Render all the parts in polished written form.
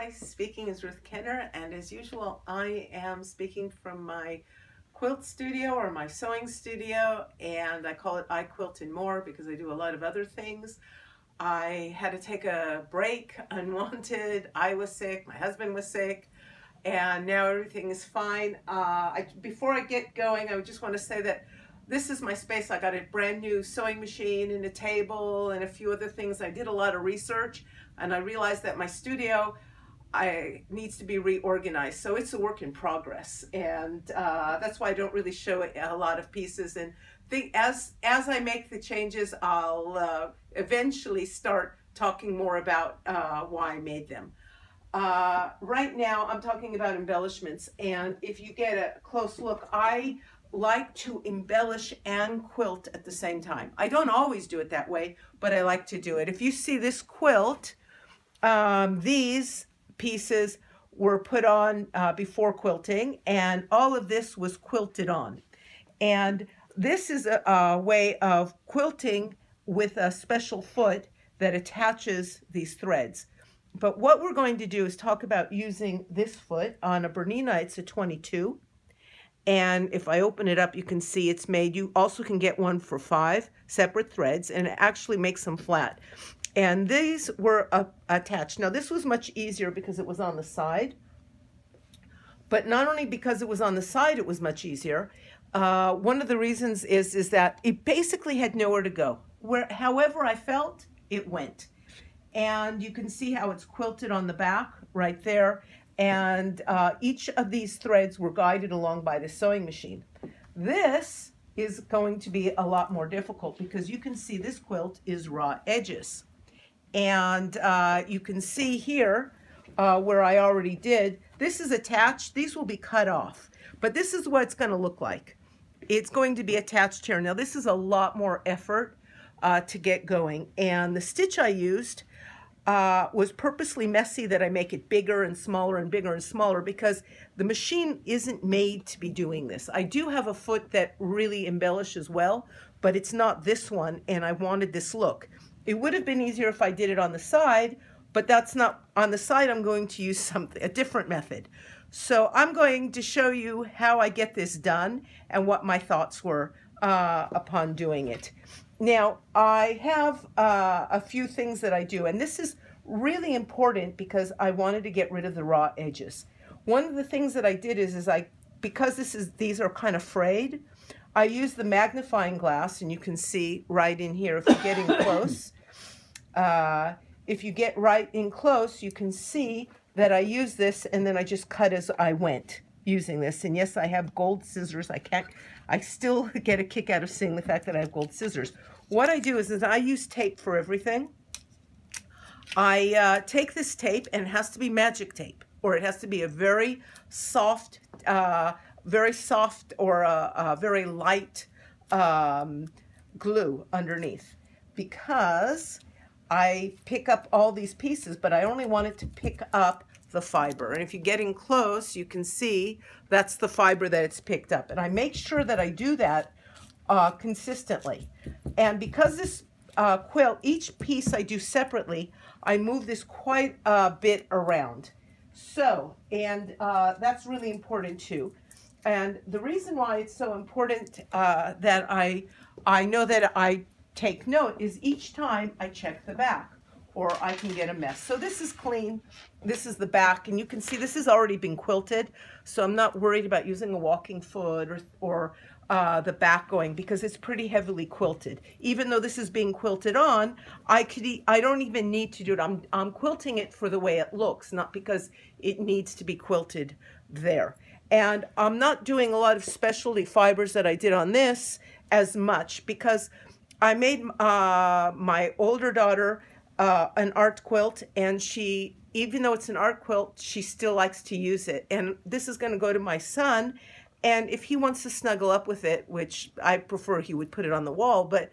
Hi, speaking is Ruth Kenner, and as usual, I am speaking from my quilt studio or my sewing studio, and I call it I Quilt and More because I do a lot of other things. I had to take a break, unwanted. I was sick, my husband was sick, and now everything is fine. Before I get going, I just want to say that this is my space. I got a brand new sewing machine and a table and a few other things. I did a lot of research and I realized that my studio needs to be reorganized. So it's a work in progress, and that's why I don't really show a lot of pieces. And as I make the changes, I'll eventually start talking more about why I made them. Right now I'm talking about embellishments, and if you get a close look, I like to embellish and quilt at the same time. I don't always do it that way, but I like to do it. If you see this quilt, these pieces were put on before quilting, and all of this was quilted on. And this is a way of quilting with a special foot that attaches these threads. But what we're going to do is talk about using this foot on a Bernina. It's a 22. And if I open it up, you can see it's made. You also can get one for 5 separate threads, and it actually makes them flat. And these were attached. Now, this was much easier because it was on the side. But not only because it was on the side, it was much easier. One of the reasons is that it basically had nowhere to go. However I felt, it went. And you can see how it's quilted on the back right there. And each of these threads were guided along by the sewing machine. This is going to be a lot more difficult because you can see this quilt is raw edges. And you can see here where I already did, this is attached. These will be cut off. But this is what it's going to look like. It's going to be attached here. Now this is a lot more effort to get going. And the stitch I used was purposely messy, that I make it bigger and smaller and bigger and smaller because the machine isn't made to be doing this. I do have a foot that really embellishes well, but it's not this one, and I wanted this look. It would have been easier if I did it on the side, but that's not on the side. I'm going to use a different method. So I'm going to show you how I get this done and what my thoughts were upon doing it. Now, I have a few things that I do, and this is really important because I wanted to get rid of the raw edges. One of the things that I did is because these are kind of frayed, I use the magnifying glass, and you can see right in here if you're getting close. If you get right in close, you can see that I use this, and then I just cut as I went using this. And yes, I have gold scissors. I still get a kick out of seeing the fact that I have gold scissors. What I do is I use tape for everything. I take this tape, and it has to be magic tape, or it has to be a very soft or a very light glue underneath, because I pick up all these pieces, but I only want it to pick up the fiber. And if you're getting close, you can see that's the fiber that it's picked up. And I make sure that I do that consistently. And because this quilt, each piece I do separately, I move this quite a bit around. So, and that's really important too. And the reason why it's so important that I know that I take note is each time I check the back, or I can get a mess. So this is clean. This is the back, and you can see this has already been quilted, so I'm not worried about using a walking foot or the back going, because it's pretty heavily quilted. Even though this is being quilted on, I don't even need to do it. I'm quilting it for the way it looks, not because it needs to be quilted there. And I'm not doing a lot of specialty fibers that I did on this as much, because I made my older daughter an art quilt, and she, even though it's an art quilt, she still likes to use it. And this is going to go to my son, and if he wants to snuggle up with it, which I prefer he would put it on the wall, but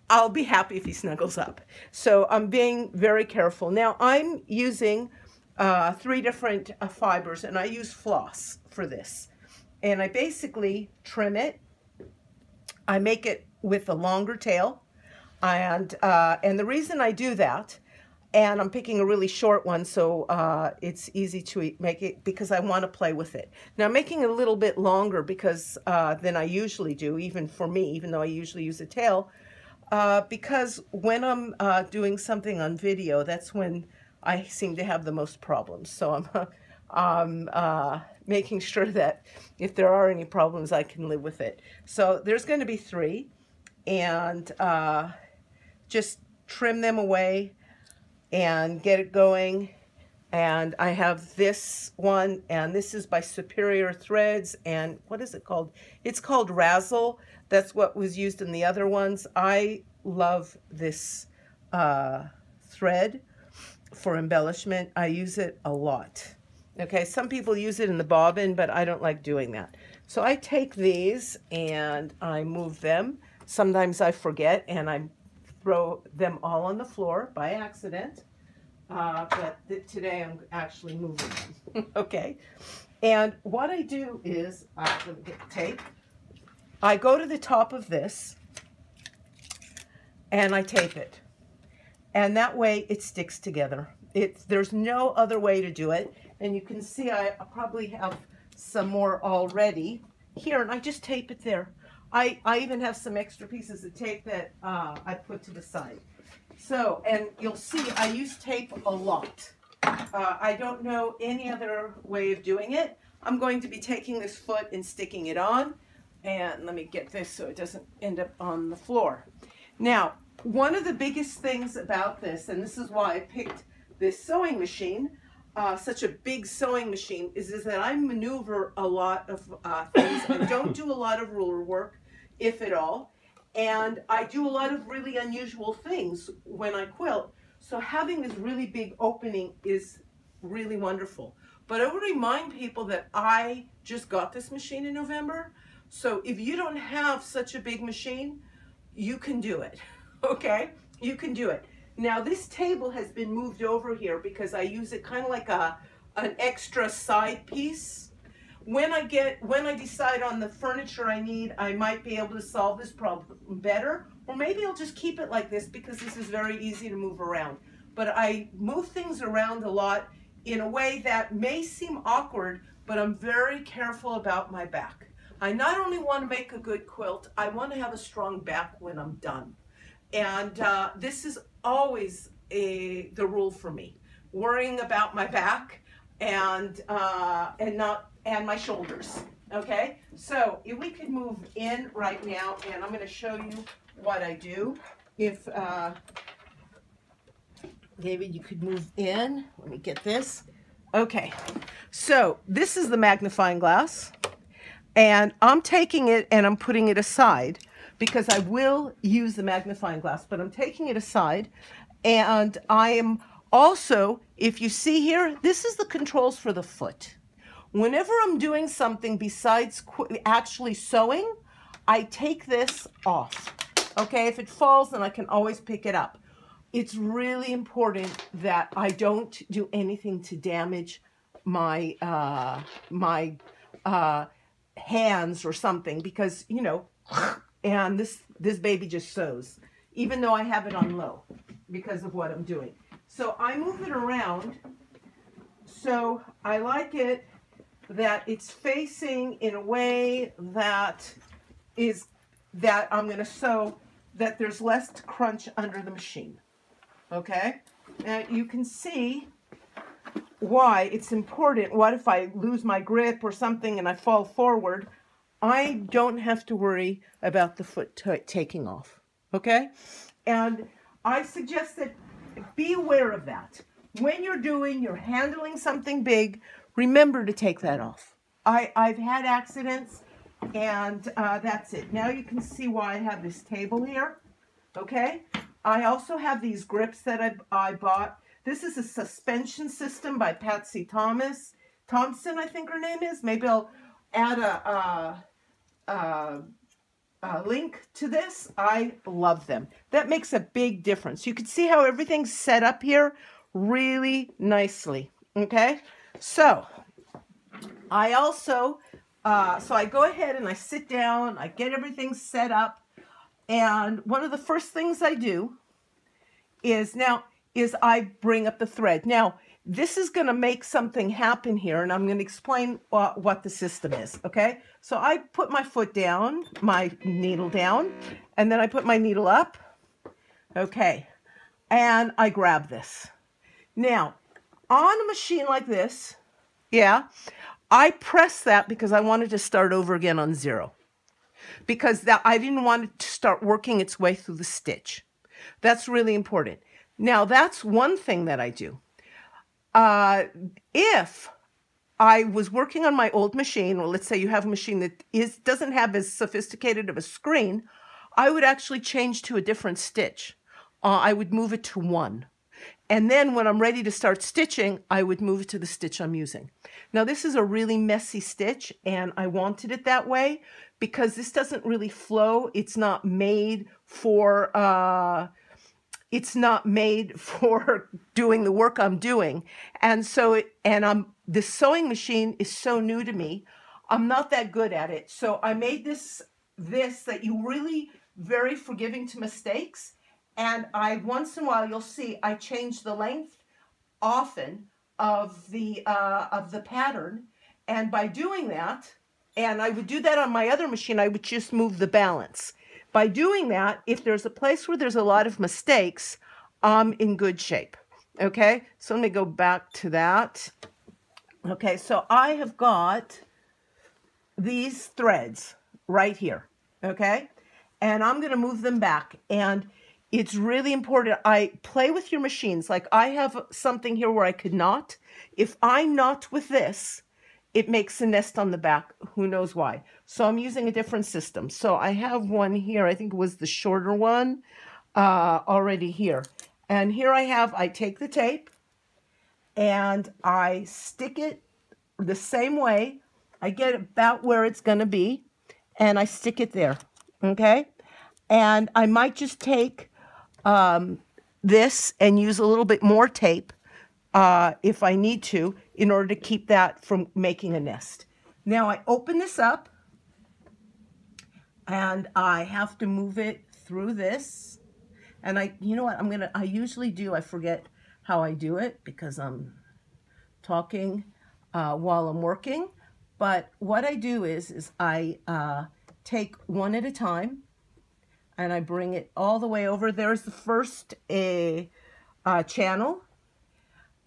I'll be happy if he snuggles up. So I'm being very careful. Now I'm using 3 different fibers, and I use floss for this. And I basically trim it. I make it with a longer tail, and the reason I do that And I'm picking a really short one, so it's easy to make it because I want to play with it. Now I'm making it a little bit longer because than I usually do, even for me, even though I usually use a tail, because when I'm doing something on video, that's when I seem to have the most problems. So I'm making sure that if there are any problems, I can live with it. So there's going to be 3, and just trim them away and get it going. And I have this one, and this is by Superior Threads, and what is it called? It's called Razzle. That's what was used in the other ones. I love this thread for embellishment. I use it a lot. Okay, some people use it in the bobbin, but I don't like doing that. So I take these and I move them. Sometimes I forget and I throw them all on the floor by accident, but today I'm actually moving them. Okay, and what I do is, let me get the tape. I go to the top of this and I tape it, and that way it sticks together. There's no other way to do it, and you can see I probably have some more already here, and I just tape it there. I even have some extra pieces of tape that I put to the side. So, and you'll see I use tape a lot. I don't know any other way of doing it. I'm going to be taking this foot and sticking it on. And let me get this so it doesn't end up on the floor. Now, one of the biggest things about this, and this is why I picked this sewing machine, such a big sewing machine, is that I maneuver a lot of things. I don't do a lot of ruler work, if at all, and I do a lot of really unusual things when I quilt. So having this really big opening is really wonderful. But I would remind people that I just got this machine in November. So if you don't have such a big machine, you can do it, okay? You can do it. Now this table has been moved over here because I use it kind of like an extra side piece. When I decide on the furniture I need, I might be able to solve this problem better, or maybe I'll just keep it like this because this is very easy to move around. But I move things around a lot in a way that may seem awkward, but I'm very careful about my back. I not only want to make a good quilt, I want to have a strong back when I'm done. And this is always the rule for me, worrying about my back and my shoulders. Okay, so if we could move in right now, and I'm going to show you what I do. If David, you could move in. Let me get this. Okay, so this is the magnifying glass, and I'm taking it and I'm putting it aside because I will use the magnifying glass, but I'm taking it aside, and I am also, if you see here, this is the controls for the foot. Whenever I'm doing something besides actually sewing, I take this off. Okay, if it falls, then I can always pick it up. It's really important that I don't do anything to damage my hands or something, because, you know, and this baby just sews, even though I have it on low because of what I'm doing. So I move it around. So I like it that it's facing in a way that I'm going to sew, that there's less to crunch under the machine. Okay, now you can see why it's important. What if I lose my grip or something and I fall forward? I don't have to worry about the foot taking off. Okay, and I suggest that be aware of that. When you're handling something big, remember to take that off. I've had accidents, and that's it. Now you can see why I have this table here. Okay, I also have these grips that I bought. This is a suspension system by Patsy Thompson, I think her name is. Maybe I'll add a link to this. I love them. That makes a big difference. You can see how everything's set up here really nicely. Okay, so I also, so I go ahead and I sit down, I get everything set up, and one of the first things I do is, now, is I bring up the thread. Now, this is going to make something happen here, and I'm going to explain what the system is, okay? So I put my foot down, my needle down, and then I put my needle up, okay, and I grab this. Now, on a machine like this, yeah, I press that because I wanted to start over again on 0, because I didn't want it to start working its way through the stitch. That's really important. Now, that's one thing that I do. If I was working on my old machine, or let's say you have a machine that doesn't have as sophisticated of a screen, I would actually change to a different stitch. I would move it to 1. And then when I'm ready to start stitching, I would move it to the stitch I'm using. Now, this is a really messy stitch, and I wanted it that way because this doesn't really flow. It's not made for doing the work I'm doing. And so, the sewing machine is so new to me. I'm not that good at it. So I made this that you really very forgiving to mistakes. And once in a while, you'll see I change the length often of the pattern. And by doing that, and I would do that on my other machine, I would just move the balance. By doing that, if there's a place where there's a lot of mistakes, I'm in good shape. Okay, so let me go back to that. Okay, so I have got these threads right here. Okay, and I'm going to move them back. And it's really important. I play with your machines. Like I have something here where I could knot. If I knot with this, it makes a nest on the back. Who knows why? So I'm using a different system. So I have one here. I think it was the shorter one already here. And here I take the tape and I stick it the same way. I get about where it's going to be and I stick it there. Okay. And I might just take this and use a little bit more tape if I need to, in order to keep that from making a nest. Now I open this up and I have to move it through this. And you know what, I usually do, I forget how I do it because I'm talking while I'm working. But what I do is I take one at a time and I bring it all the way over. There's the first channel.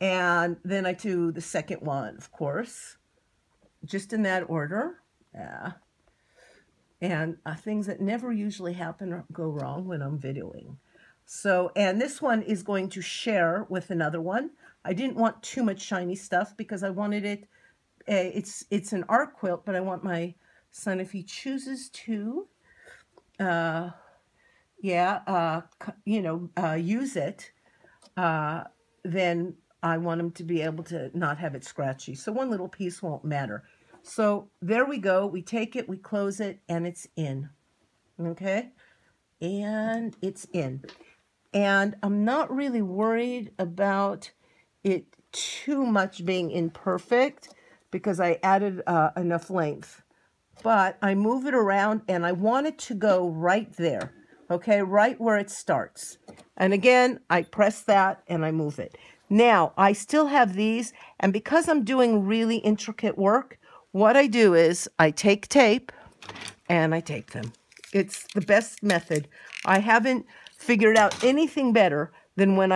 And then I do the second one, of course, just in that order. Yeah. And things that never usually happen or go wrong when I'm videoing. So, and this one is going to share with another one. I didn't want too much shiny stuff because I wanted it, it's an art quilt, but I want my son, if he chooses to, use it, then I want him to be able to not have it scratchy. So one little piece won't matter. So there we go. We take it, we close it, and it's in. Okay? And it's in. And I'm not really worried about it too much being imperfect because I added enough length. But I move it around and I want it to go right there. Okay? Right where it starts. And again, I press that and I move it. Now, I still have these, and because I'm doing really intricate work, what I do is I take tape and I tape them. It's the best method. I haven't figured out anything better than when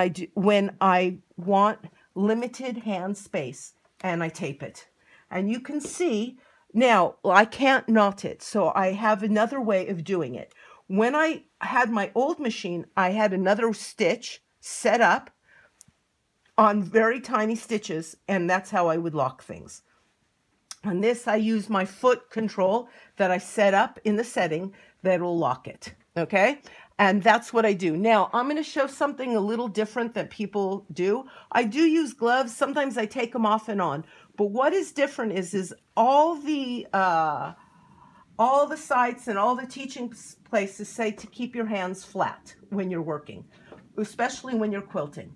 I want limited hand space and I tape it. And you can see, now I can't knot it, so I have another way of doing it. When I had my old machine, I had another stitch set up on very tiny stitches, and that's how I would lock things. On this, I use my foot control that I set up in the setting that will lock it, okay? And that's what I do. Now, I'm going to show something a little different that people do. I do use gloves. Sometimes I take them off and on. But what is different is all the sites and all the teaching places say to keep your hands flat when you're working, especially when you're quilting.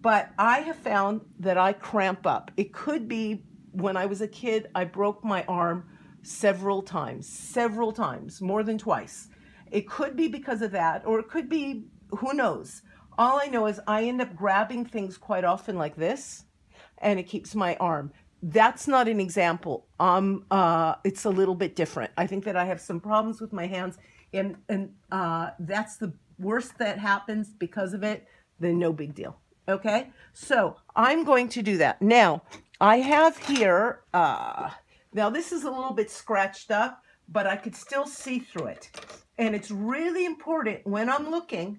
But I have found that I cramp up. It could be when I was a kid, I broke my arm several times, more than twice. It could be because of that, or it could be, who knows. All I know is I end up grabbing things quite often like this, and it keeps my arm. That's not an example. It's a little bit different. I think that I have some problems with my hands, and that's the worst that happens because of it, then no big deal. Okay, so I'm going to do that. Now, I have here, now this is a little bit scratched up, but I could still see through it. And it's really important when I'm looking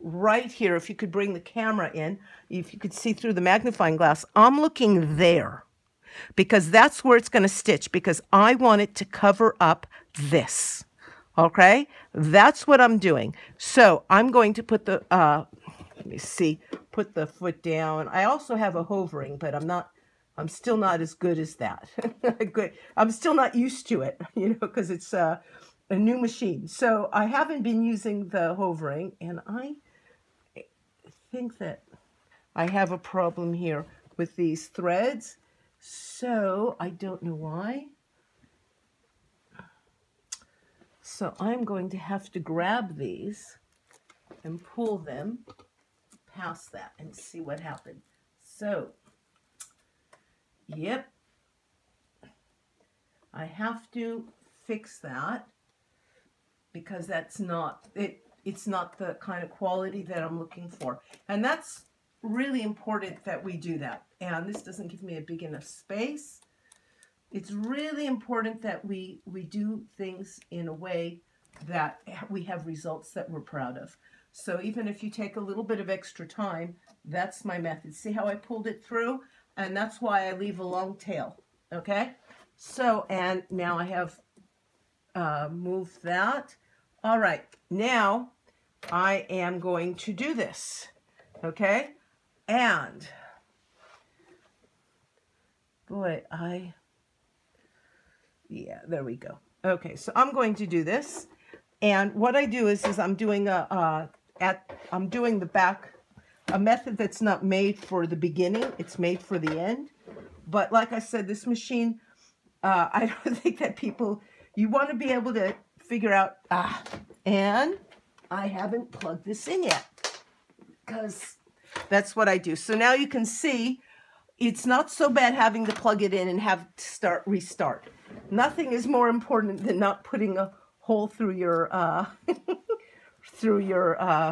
right here. If you could bring the camera in, if you could see through the magnifying glass, I'm looking there because that's where it's going to stitch, because I want it to cover up this. Okay, that's what I'm doing. So I'm going to put the, let me see, put the foot down. I also have a hovering, but I'm still not as good as that. Good. I'm still not used to it, you know, because it's a new machine. So I haven't been using the hovering, and I think that I have a problem here with these threads. So I don't know why. So I'm going to have to grab these and pull them past that and see what happened. So, yep, I have to fix that because that's not it. It's not the kind of quality that I'm looking for. And that's really important that we do that. And this doesn't give me a big enough space. It's really important that we do things in a way that we have results that we're proud of. So even if you take a little bit of extra time, that's my method. See how I pulled it through? And that's why I leave a long tail, okay? So, and now I have moved that. All right, now I am going to do this, okay? And, boy, yeah, there we go. Okay, so I'm going to do this, and what I do is I'm doing I'm doing the back, a method that's not made for the beginning. It's made for the end. But like I said, this machine, I don't think that you want to be able to figure out. And I haven't plugged this in yet because that's what I do. So now you can see. It's not so bad having to plug it in and have to restart. Nothing is more important than not putting a hole through your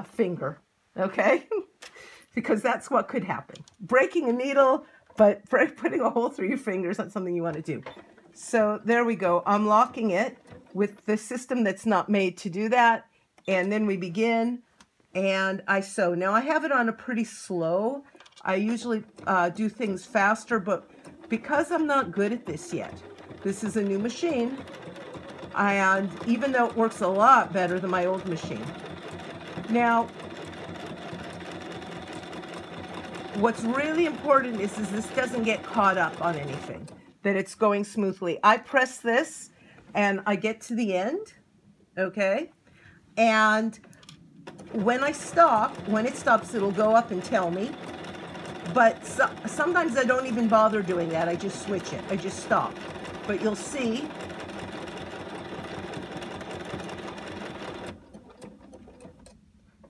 finger, okay? Because that's what could happen. Breaking a needle, but putting a hole through your finger is not something you want to do. So there we go. I'm locking it with the system that's not made to do that. And then we begin, and I sew. Now I have it on a pretty slow. I usually do things faster, but because I'm not good at this yet, this is a new machine, and even though it works a lot better than my old machine. Now, what's really important is this doesn't get caught up on anything, that it's going smoothly. I press this, and I get to the end, okay? And when it stops, it'll go up and tell me. But sometimes I don't even bother doing that. I just switch it. I just stop. But you'll see.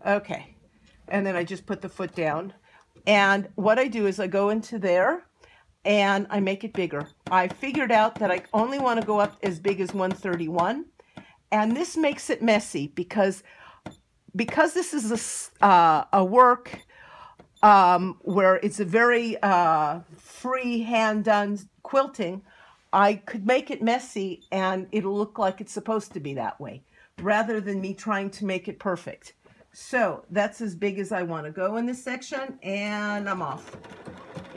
Okay. And then I just put the foot down. And what I do is I go into there and I make it bigger. I figured out that I only want to go up as big as 131. And this makes it messy because this is a work where it's a very free hand-done quilting. I could make it messy and it'll look like it's supposed to be that way, rather than me trying to make it perfect. So that's as big as I want to go in this section, and I'm off.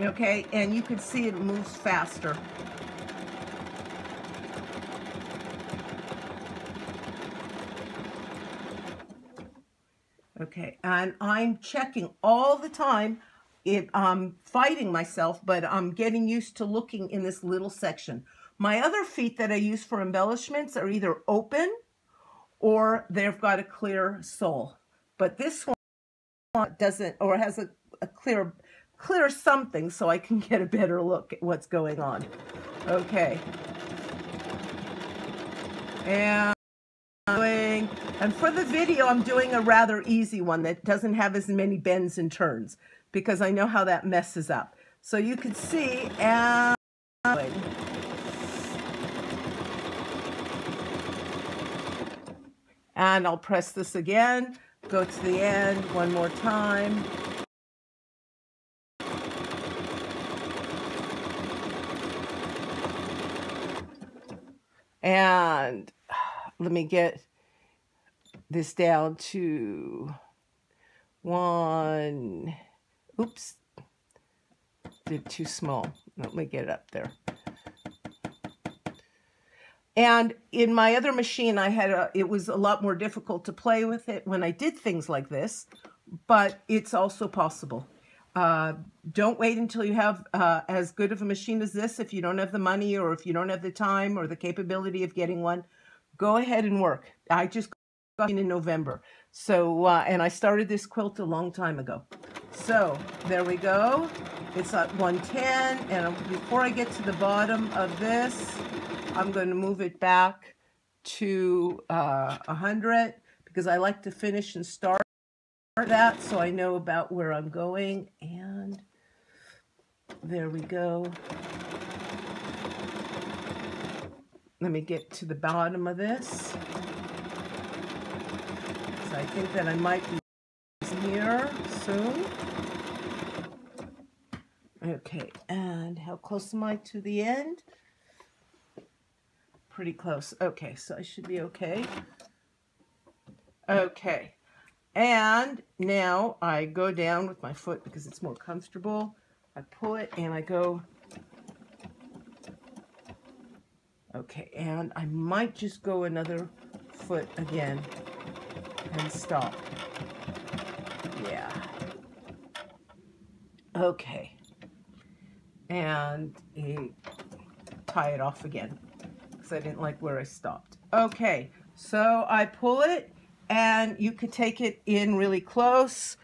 Okay, and you can see it moves faster. Okay, and I'm checking all the time. I'm fighting myself, but I'm getting used to looking in this little section. My other feet that I use for embellishments are either open or they've got a clear sole. But this one doesn't, or has a clear something, so I can get a better look at what's going on. Okay. And I'm doing And for the video, I'm doing a rather easy one that doesn't have as many bends and turns because I know how that messes up. So you can see, and I'll press this again, go to the end one more time. And let me get this down to 1. Oops, did too small. Let me get it up there. And in my other machine, I had it was a lot more difficult to play with it when I did things like this, but it's also possible. Don't wait until you have as good of a machine as this. If you don't have the money or if you don't have the time or the capability of getting one, go ahead and work. I just got in November. So, and I started this quilt a long time ago. So there we go. It's at 110. And before I get to the bottom of this, I'm going to move it back to 100 because I like to finish and start that so I know about where I'm going. And there we go. Let me get to the bottom of this. So I think that I might be here soon. Okay, and how close am I to the end? Pretty close. Okay, so I should be okay. Okay, and now I go down with my foot because it's more comfortable. I pull it and I go. Okay, and I might just go another foot again and stop. Yeah. Okay. And tie it off again because I didn't like where I stopped. Okay, so I pull it and you could take it in really close.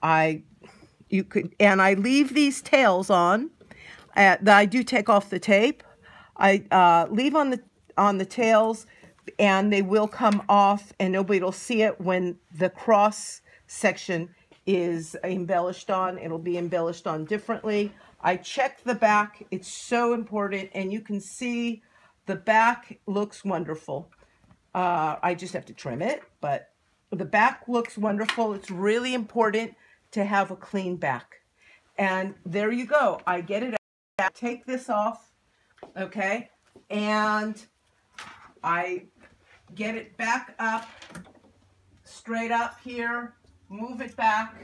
And I leave these tails on. I do take off the tape. I leave on the tails, and they will come off, and nobody will see it when the cross section is embellished on. It'll be embellished on differently. I check the back. It's so important, and you can see the back looks wonderful. I just have to trim it, but the back looks wonderful. It's really important to have a clean back. And there you go. I get it out. Take this off, okay? And I get it back up, straight up here, move it back,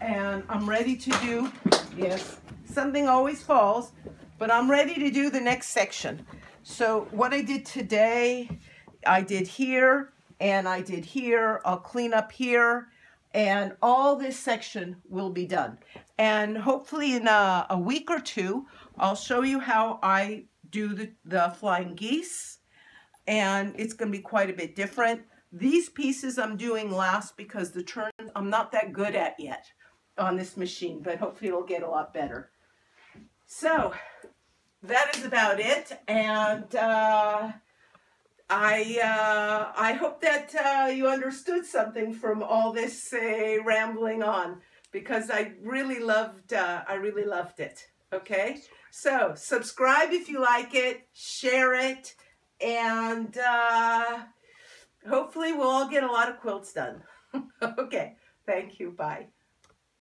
and I'm ready to do, yes, something always falls, but I'm ready to do the next section. So what I did today, I did here, and I did here. I'll clean up here, and all this section will be done. And hopefully in a week or two, I'll show you how I do the flying geese, and it's going to be quite a bit different. These pieces I'm doing last because the turns I'm not that good at yet on this machine, but hopefully it'll get a lot better. So that is about it, and I hope that you understood something from all this rambling on, because I really loved it. Okay, so subscribe if you like it, share it, and hopefully we'll all get a lot of quilts done. Okay, thank you. Bye.